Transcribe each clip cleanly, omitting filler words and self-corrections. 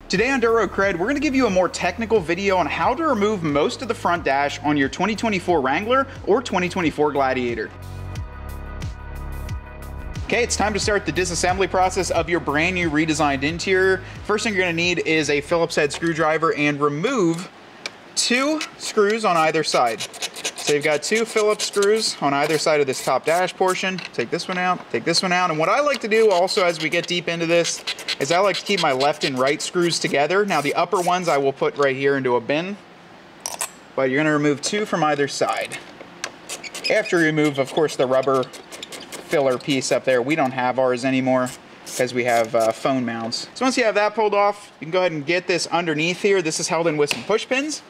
Today on Dirt Road CRED, we're going to give you a more technical video on how to remove most of the front dash on your 2024 Wrangler or 2024 Gladiator. Okay, it's time to start the disassembly process of your brand new redesigned interior. First thing you're going to need is a Phillips head screwdriver and remove 2 screws on either side. So you've got 2 Phillips screws on either side of this top dash portion. Take this one out, take this one out. And what I like to do also as we get deep into this is I like to keep my left and right screws together. Now the upper ones I will put right here into a bin, but you're gonna remove 2 from either side. After you remove, of course, the rubber filler piece up there. We don't have ours anymore because we have phone mounts. So once you have that pulled off, you can go ahead and get this underneath here. This is held in with some push pins.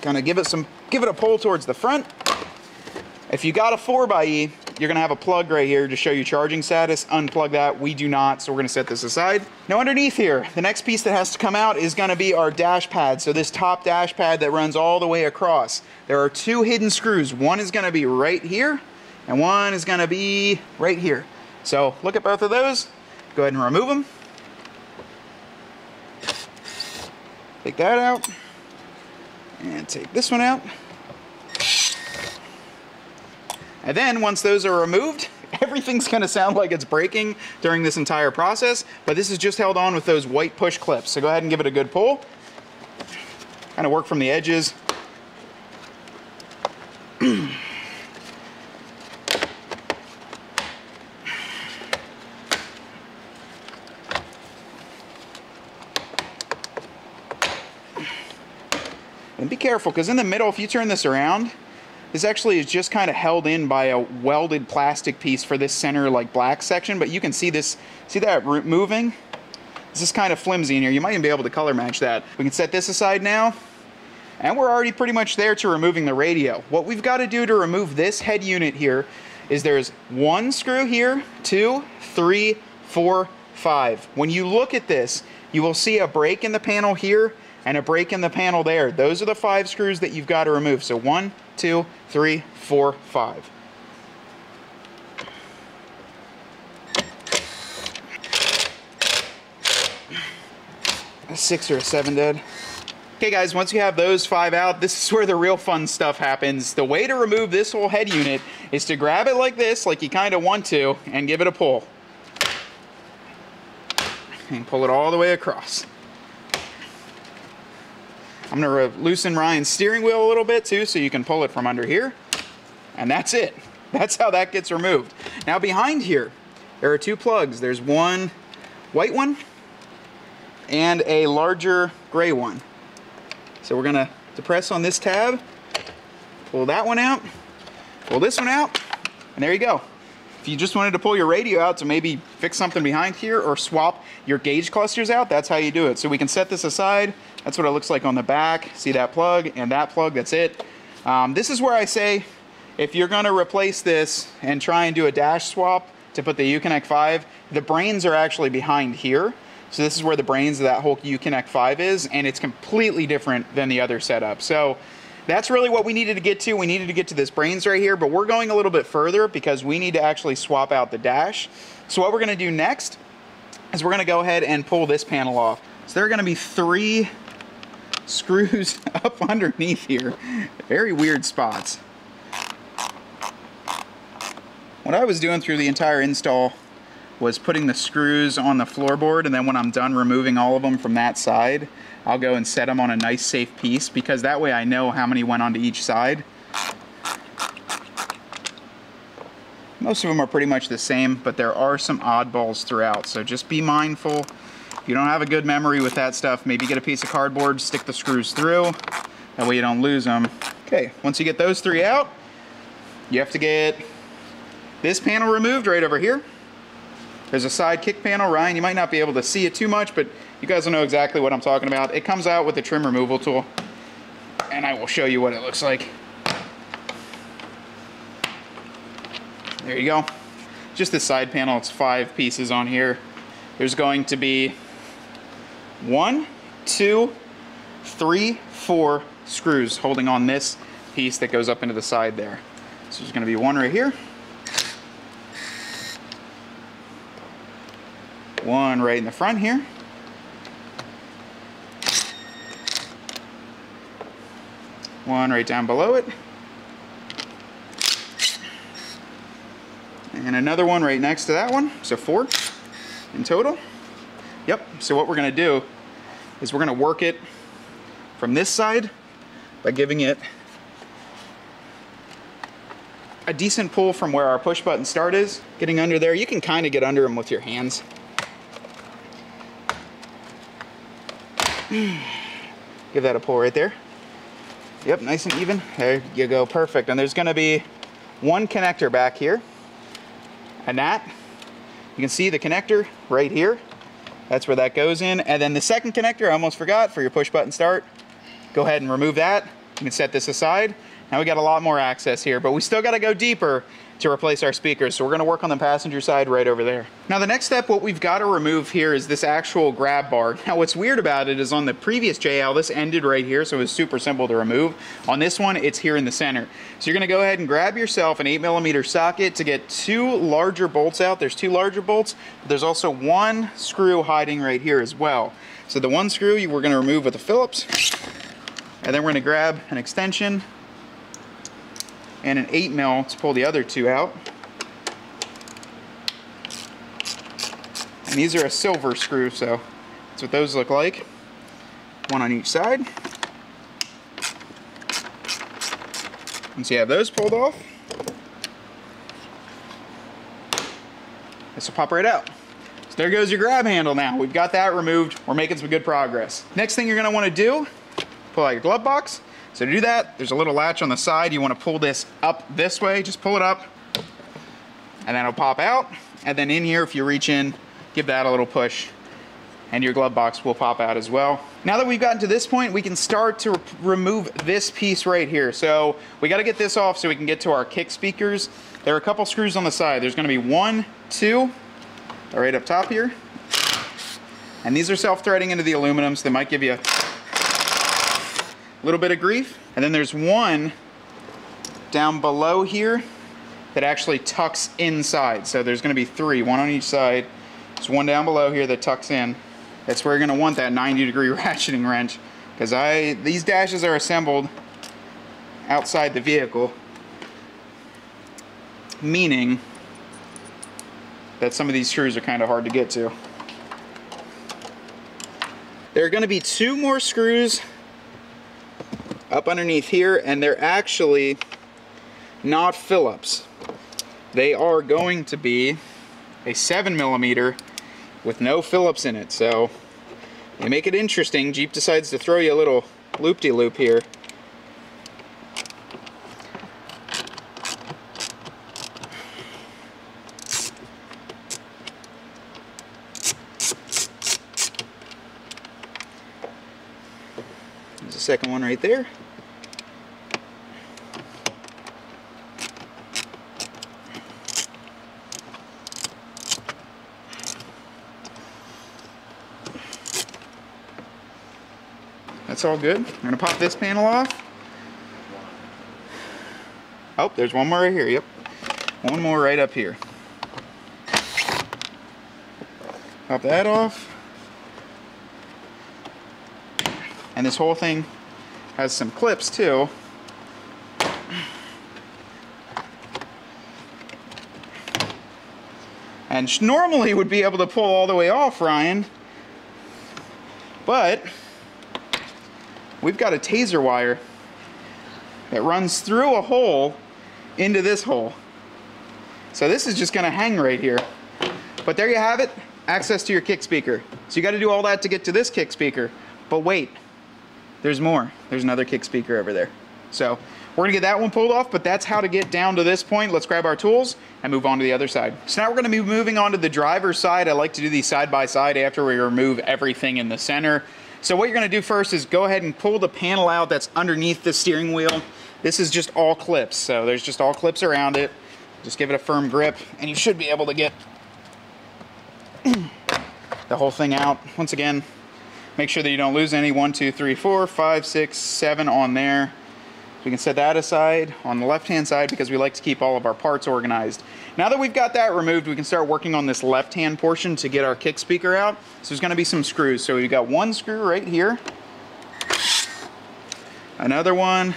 Gonna give it a pull towards the front. If you got a 4xe, you're gonna have a plug right here to show you charging status. Unplug that, we do not, so we're gonna set this aside. Now underneath here, the next piece that has to come out is gonna be our dash pad. So this top dash pad that runs all the way across. There are 2 hidden screws. One is gonna be right here, and one is gonna be right here. So look at both of those, go ahead and remove them. Take that out. And take this one out. And then once those are removed, everything's gonna sound like it's breaking during this entire process, but this is just held on with those white push clips. So go ahead and give it a good pull. Kind of work from the edges. And be careful, because in the middle, if you turn this around, this actually is just kind of held in by a welded plastic piece for this center like black section, but you can see this, see that moving? This is kind of flimsy in here. You might even be able to color match that. We can set this aside now, and we're already pretty much there to removing the radio. What we've got to do to remove this head unit here is there's 1 screw here, 2, 3, 4, 5. When you look at this, you will see a break in the panel here and a break in the panel there. Those are the 5 screws that you've got to remove. So 1, 2, 3, 4, 5. A 6 or a 7 dead. Okay guys, once you have those 5 out, this is where the real fun stuff happens. The way to remove this whole head unit is to grab it like this, like you kind of want to, and give it a pull. And pull it all the way across. I'm going to loosen Ryan's steering wheel a little bit too, so you can pull it from under here. And that's it. That's how that gets removed. Now behind here, there are 2 plugs. There's one white one and a larger gray one. So we're going to depress on this tab, pull that one out, pull this one out, and there you go. If you just wanted to pull your radio out to maybe fix something behind here or swap your gauge clusters out, that's how you do it. So we can set this aside. That's what it looks like on the back. See that plug and that plug, that's it. This is where I say, if you're gonna replace this and try and do a dash swap to put the Uconnect 5, the brains are actually behind here. So this is where the brains of that whole Uconnect 5 is, and it's completely different than the other setup. So that's really what we needed to get to. We needed to get to this brains right here, but we're going a little bit further because we need to actually swap out the dash. So what we're gonna do next is we're gonna go ahead and pull this panel off. So there are gonna be 3 screws up underneath here. Very weird spots. What I was doing through the entire install was putting the screws on the floorboard, and then when I'm done removing all of them from that side, I'll go and set them on a nice safe piece, because that way I know how many went onto each side. Most of them are pretty much the same, but there are some oddballs throughout, so just be mindful. If you don't have a good memory with that stuff, maybe get a piece of cardboard, stick the screws through, that way you don't lose them. Okay, once you get those 3 out, you have to get this panel removed right over here. There's a side kick panel. Ryan, you might not be able to see it too much, but you guys will know exactly what I'm talking about. It comes out with a trim removal tool, and I will show you what it looks like. There you go. Just the side panel, it's 5 pieces on here. There's going to be 1, 2, 3, 4 screws holding on this piece that goes up into the side there. So there's going to be 1 right here, 1 right in the front here, one right down below it, and another one right next to that one, so 4 in total. Yep, so what we're gonna do is we're gonna work it from this side by giving it a decent pull from where our push button start is. Getting under there, you can kind of get under them with your hands. Give that a pull right there. Yep, nice and even. There you go, perfect. And there's gonna be one connector back here. And that, you can see the connector right here. That's where that goes in. And then the second connector, I almost forgot, for your push button start. Go ahead and remove that. You can set this aside. Now we got a lot more access here, but we still gotta go deeper to replace our speakers. So we're gonna work on the passenger side right over there. Now the next step, what we've gotta remove here is this actual grab bar. Now what's weird about it is on the previous JL, this ended right here, so it was super simple to remove. On this one, it's here in the center. So you're gonna go ahead and grab yourself an 8mm socket to get 2 larger bolts out. There's 2 larger bolts, but there's also 1 screw hiding right here as well. So the 1 screw we're gonna remove with a Phillips, and then we're gonna grab an extension and an 8mm to pull the other 2 out. And these are a silver screw, so that's what those look like. 1 on each side. Once you have those pulled off, this will pop right out. So there goes your grab handle now. We've got that removed. We're making some good progress. Next thing you're gonna wanna do, pull out your glove box. So to do that, there's a little latch on the side. You want to pull this up this way. Just pull it up, and then it'll pop out. And then in here, if you reach in, give that a little push, and your glove box will pop out as well. Now that we've gotten to this point, we can start to remove this piece right here. So we got to get this off so we can get to our kick speakers. There are a couple screws on the side. There's going to be 1, 2, right up top here. And these are self-threading into the aluminum, so they might give you a little bit of grief. And then there's 1 down below here that actually tucks inside. So there's going to be 3, 1 on each side. There's 1 down below here that tucks in. That's where you're going to want that 90-degree ratcheting wrench, because these dashes are assembled outside the vehicle, meaning that some of these screws are kind of hard to get to. There are going to be 2 more screws up underneath here, and they're actually not Phillips. They are going to be a 7mm with no Phillips in it. So they make it interesting. Jeep decides to throw you a little loop-de-loop here. There's a second one right there. That's all good. I'm gonna pop this panel off. Oh, there's one more right here. Yep. One more right up here. Pop that off. And this whole thing has some clips too. And normally would be able to pull all the way off, Ryan, but we've got a taser wire that runs through a hole into this hole. So this is just gonna hang right here. But there you have it, access to your kick speaker. So you gotta do all that to get to this kick speaker. But wait, there's more. There's another kick speaker over there. So we're gonna get that one pulled off, but that's how to get down to this point. Let's grab our tools and move on to the other side. So now we're gonna be moving on to the driver's side. I like to do these side by side after we remove everything in the center. So what you're gonna do first is go ahead and pull the panel out that's underneath the steering wheel. This is just all clips, so there's just all clips around it. Just give it a firm grip, and you should be able to get the whole thing out. Once again, make sure that you don't lose any. 1, 2, 3, 4, 5, 6, 7 on there. So we can set that aside on the left-hand side because we like to keep all of our parts organized. Now that we've got that removed, we can start working on this left-hand portion to get our kick speaker out. So there's gonna be some screws. So we've got 1 screw right here. Another one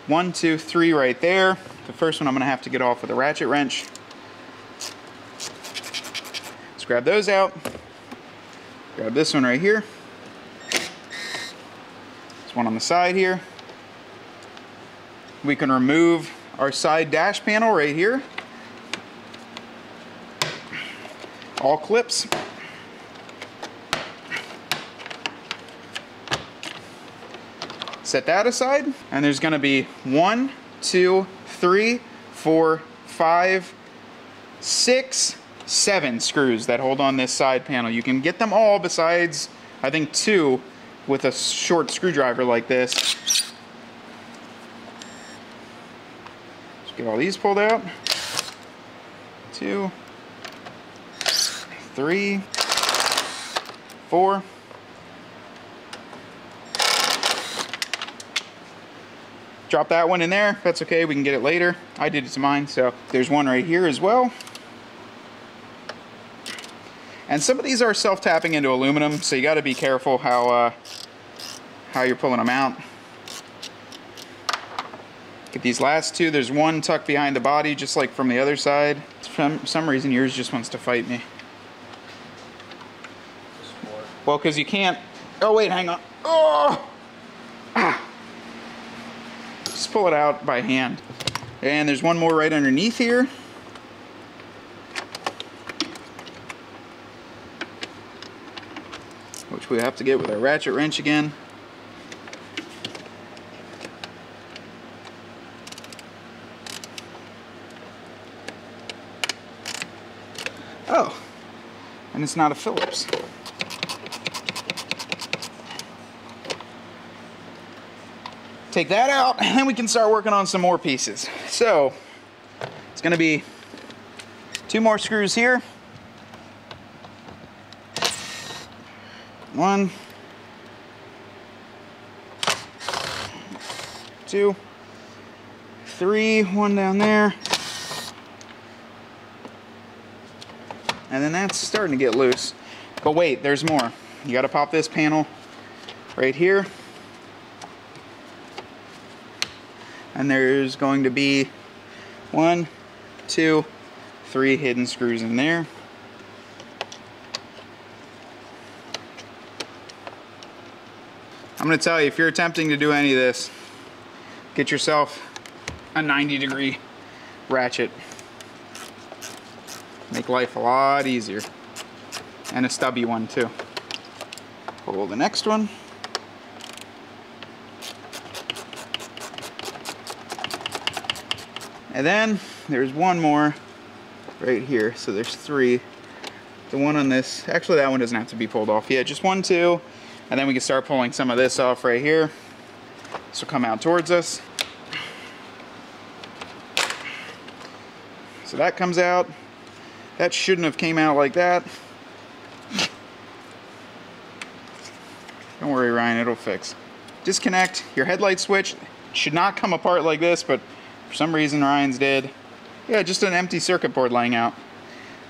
1, 2, 3 right there. The first one I'm gonna have to get off with a ratchet wrench. Let's grab those out. Grab this one right here. There's one on the side here. We can remove our side dash panel right here. All clips. Set that aside, and there's gonna be 1, 2, 3, 4, 5, 6, 7 screws that hold on this side panel. You can get them all besides, I think, 2 with a short screwdriver like this. Just get all these pulled out. 2, 3, 4. Drop that one in there. That's okay, we can get it later. I did it to mine, so there's one right here as well. And some of these are self-tapping into aluminum, so you got to be careful how you're pulling them out. Get these last two. There's one tucked behind the body, just like from the other side. For some reason, yours just wants to fight me. Well, because you can't... Oh, wait, hang on. Oh! Ah! Just pull it out by hand. And there's one more right underneath here. Which we have to get with our ratchet wrench again. Oh, and it's not a Phillips. Take that out, and then we can start working on some more pieces. So, it's gonna be 2 more screws here. 1, 2, 3, 1 down there. And then that's starting to get loose. But wait, there's more. You gotta pop this panel right here. And there's going to be 1, 2, 3 hidden screws in there. I'm going to tell you, if you're attempting to do any of this, get yourself a 90-degree ratchet. Make life a lot easier. And a stubby one too. Pull the next one. And then there's one more right here. So there's 3. The one on this, actually that one doesn't have to be pulled off yet. Just 1, 2. And then we can start pulling some of this off right here. This will come out towards us. So that comes out. That shouldn't have came out like that. Don't worry, Ryan, it'll fix. Disconnect your headlight switch. It should not come apart like this, but for some reason Ryan's did. Yeah, just an empty circuit board laying out.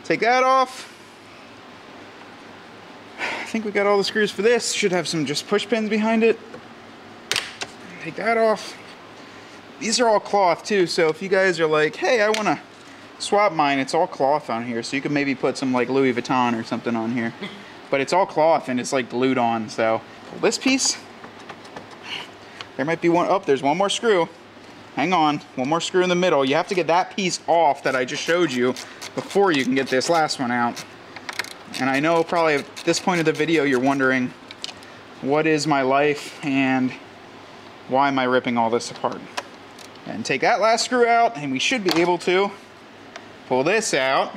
Take that off. I think we got all the screws for this. Should have some just push pins behind it. Take that off. These are all cloth too, so if you guys are like, hey, I want to swap mine, it's all cloth on here, so you could maybe put some like Louis Vuitton or something on here. But it's all cloth and it's like glued on, so pull this piece. There might be one. Oh, there's one more screw. Hang on, one more screw in the middle. You have to get that piece off that I just showed you before you can get this last one out. And I know probably at this point of the video you're wondering, what is my life and why am I ripping all this apart? And take that last screw out and we should be able to pull this out.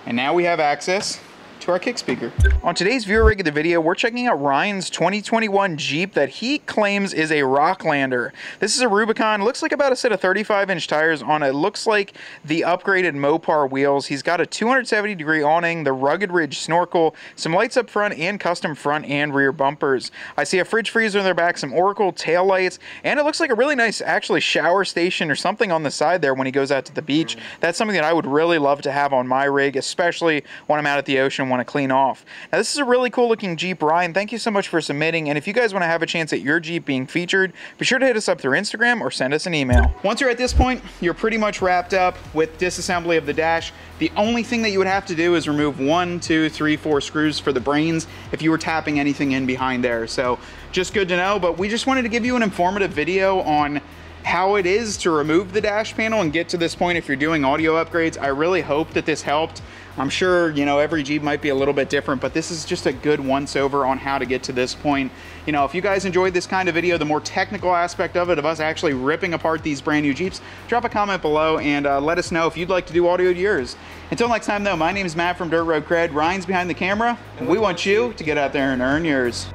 And now we have access to our kick speaker. On today's viewer rig of the video, we're checking out Ryan's 2021 Jeep that he claims is a Rocklander. This is a Rubicon. Looks like about a set of 35-inch tires on it. Looks like the upgraded Mopar wheels. He's got a 270-degree awning, the rugged ridge snorkel, some lights up front, and custom front and rear bumpers. I see a fridge freezer in their back, some Oracle tail lights, and it looks like a really nice, actually, shower station or something on the side there when he goes out to the beach. That's something that I would really love to have on my rig, especially when I'm out at the ocean want to clean off. Now, this is a really cool looking Jeep, Ryan. Thank you so much for submitting. And if you guys want to have a chance at your Jeep being featured, be sure to hit us up through Instagram or send us an email. Once you're at this point, you're pretty much wrapped up with disassembly of the dash. The only thing that you would have to do is remove 1, 2, 3, 4 screws for the brains if you were tapping anything in behind there. So just good to know, but we just wanted to give you an informative video on how it is to remove the dash panel and get to this point if you're doing audio upgrades. I really hope that this helped. I'm sure, you know, every Jeep might be a little bit different, but this is just a good once over on how to get to this point. You know, if you guys enjoyed this kind of video, the more technical aspect of it, of us actually ripping apart these brand new Jeeps, drop a comment below and let us know if you'd like to do audio to yours. Until next time though, my name is Matt from Dirt Road CRED. Ryan's behind the camera, and we want you to get out there and earn yours.